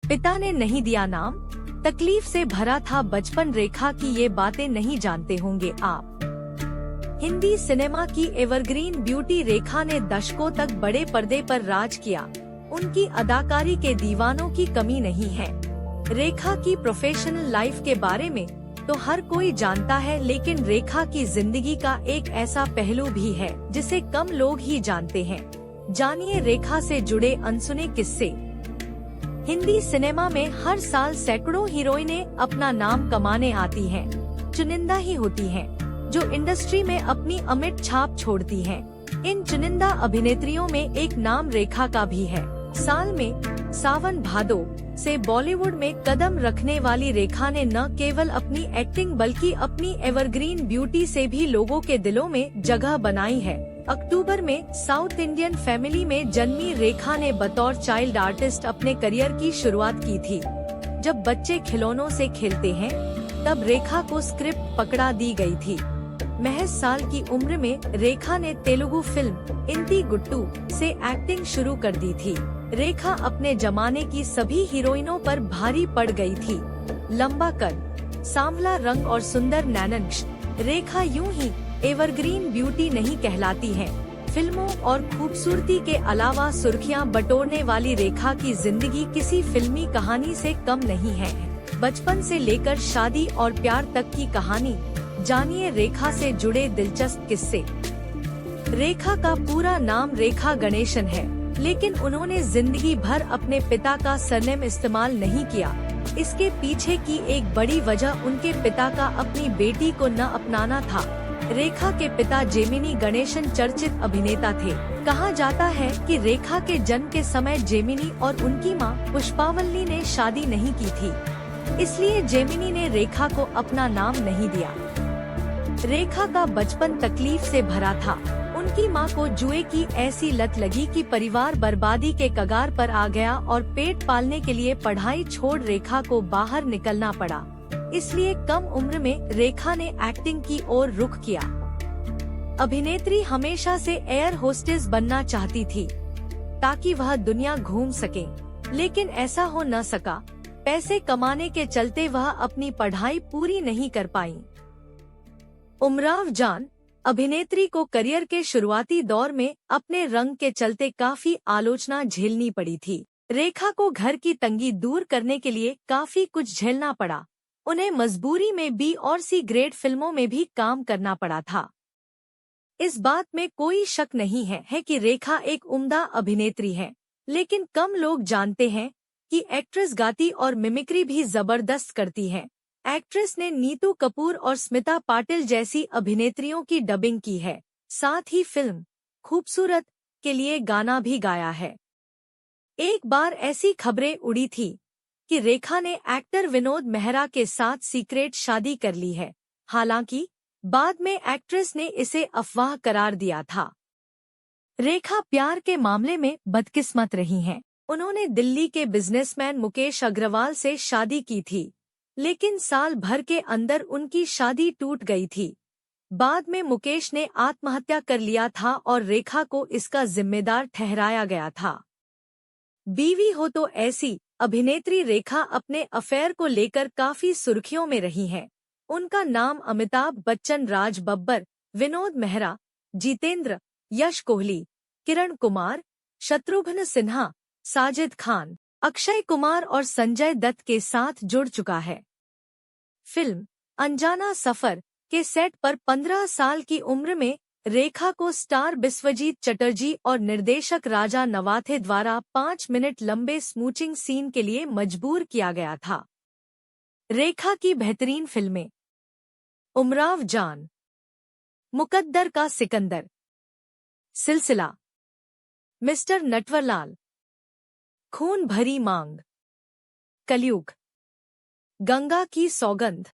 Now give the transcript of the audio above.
पिता ने नहीं दिया नाम, तकलीफ से भरा था बचपन। रेखा की ये बातें नहीं जानते होंगे आप। हिंदी सिनेमा की एवरग्रीन ब्यूटी रेखा ने दशकों तक बड़े पर्दे पर राज किया। उनकी अदाकारी के दीवानों की कमी नहीं है। रेखा की प्रोफेशनल लाइफ के बारे में तो हर कोई जानता है, लेकिन रेखा की जिंदगी का एक ऐसा पहलू भी है जिसे कम लोग ही जानते हैं। जानिए रेखा से जुड़े अनसुने किस्से। हिंदी सिनेमा में हर साल सैकड़ों हीरोइनें अपना नाम कमाने आती हैं। चुनिंदा ही होती हैं जो इंडस्ट्री में अपनी अमिट छाप छोड़ती हैं। इन चुनिंदा अभिनेत्रियों में एक नाम रेखा का भी है। साल में सावन भादो से बॉलीवुड में कदम रखने वाली रेखा ने न केवल अपनी एक्टिंग बल्कि अपनी एवरग्रीन ब्यूटी से भी लोगों के दिलों में जगह बनाई है। अक्टूबर में साउथ इंडियन फैमिली में जन्मी रेखा ने बतौर चाइल्ड आर्टिस्ट अपने करियर की शुरुआत की थी। जब बच्चे खिलौनों से खेलते हैं तब रेखा को स्क्रिप्ट पकड़ा दी गई थी। महज साल की उम्र में रेखा ने तेलुगु फिल्म इंती गुट्टू से एक्टिंग शुरू कर दी थी। रेखा अपने जमाने की सभी हीरोइनों पर भारी पड़ गई थी। लंबा कद, सांवला रंग और सुंदर नैननक्श, रेखा यूं ही एवरग्रीन ब्यूटी नहीं कहलाती है। फिल्मों और खूबसूरती के अलावा सुर्खियां बटोरने वाली रेखा की जिंदगी किसी फिल्मी कहानी से कम नहीं है। बचपन से लेकर शादी और प्यार तक की कहानी। जानिए रेखा से जुड़े दिलचस्प किस्से। रेखा का पूरा नाम रेखा गणेशन है, लेकिन उन्होंने जिंदगी भर अपने पिता का सरनेम इस्तेमाल नहीं किया। इसके पीछे की एक बड़ी वजह उनके पिता का अपनी बेटी को न अपनाना था। रेखा के पिता जेमिनी गणेशन चर्चित अभिनेता थे। कहा जाता है कि रेखा के जन्म के समय जेमिनी और उनकी मां पुष्पावल्ली ने शादी नहीं की थी, इसलिए जेमिनी ने रेखा को अपना नाम नहीं दिया। रेखा का बचपन तकलीफ से भरा था। उनकी मां को जुए की ऐसी लत लगी कि परिवार बर्बादी के कगार पर आ गया और पेट पालने के लिए पढ़ाई छोड़ रेखा को बाहर निकलना पड़ा। इसलिए कम उम्र में रेखा ने एक्टिंग की ओर रुख किया। अभिनेत्री हमेशा से एयर होस्टेस बनना चाहती थी ताकि वह दुनिया घूम सके, लेकिन ऐसा हो न सका। पैसे कमाने के चलते वह अपनी पढ़ाई पूरी नहीं कर पाई। उमराव जान अभिनेत्री को करियर के शुरुआती दौर में अपने रंग के चलते काफी आलोचना झेलनी पड़ी थी। रेखा को घर की तंगी दूर करने के लिए काफी कुछ झेलना पड़ा। उन्हें मजबूरी में बी और सी ग्रेड फिल्मों में भी काम करना पड़ा था। इस बात में कोई शक नहीं है कि रेखा एक उम्दा अभिनेत्री है, लेकिन कम लोग जानते हैं कि एक्ट्रेस गाती और मिमिक्री भी जबरदस्त करती है। एक्ट्रेस ने नीतू कपूर और स्मिता पाटिल जैसी अभिनेत्रियों की डबिंग की है। साथ ही फिल्म खूबसूरत के लिए गाना भी गाया है। एक बार ऐसी खबरें उड़ी थी कि रेखा ने एक्टर विनोद मेहरा के साथ सीक्रेट शादी कर ली है। हालांकि बाद में एक्ट्रेस ने इसे अफवाह करार दिया था। रेखा प्यार के मामले में बदकिस्मत रही हैं। उन्होंने दिल्ली के बिजनेसमैन मुकेश अग्रवाल से शादी की थी, लेकिन साल भर के अंदर उनकी शादी टूट गई थी। बाद में मुकेश ने आत्महत्या कर लिया था और रेखा को इसका जिम्मेदार ठहराया गया था। बीवी हो तो ऐसी अभिनेत्री रेखा अपने अफेयर को लेकर काफी सुर्खियों में रही हैं। उनका नाम अमिताभ बच्चन, राज बब्बर, विनोद मेहरा, जितेंद्र, यश कोहली, किरण कुमार, शत्रुघ्न सिन्हा, साजिद खान, अक्षय कुमार और संजय दत्त के साथ जुड़ चुका है। फिल्म अनजाना सफर के सेट पर 15 साल की उम्र में रेखा को स्टार बिस्वजीत चटर्जी और निर्देशक राजा नवाथे द्वारा 5 मिनट लंबे स्मूचिंग सीन के लिए मजबूर किया गया था। रेखा की बेहतरीन फिल्में: उमराव जान, मुकद्दर का सिकंदर, सिलसिला, मिस्टर नटवरलाल, खून भरी मांग, कलयुग, गंगा की सौगंध।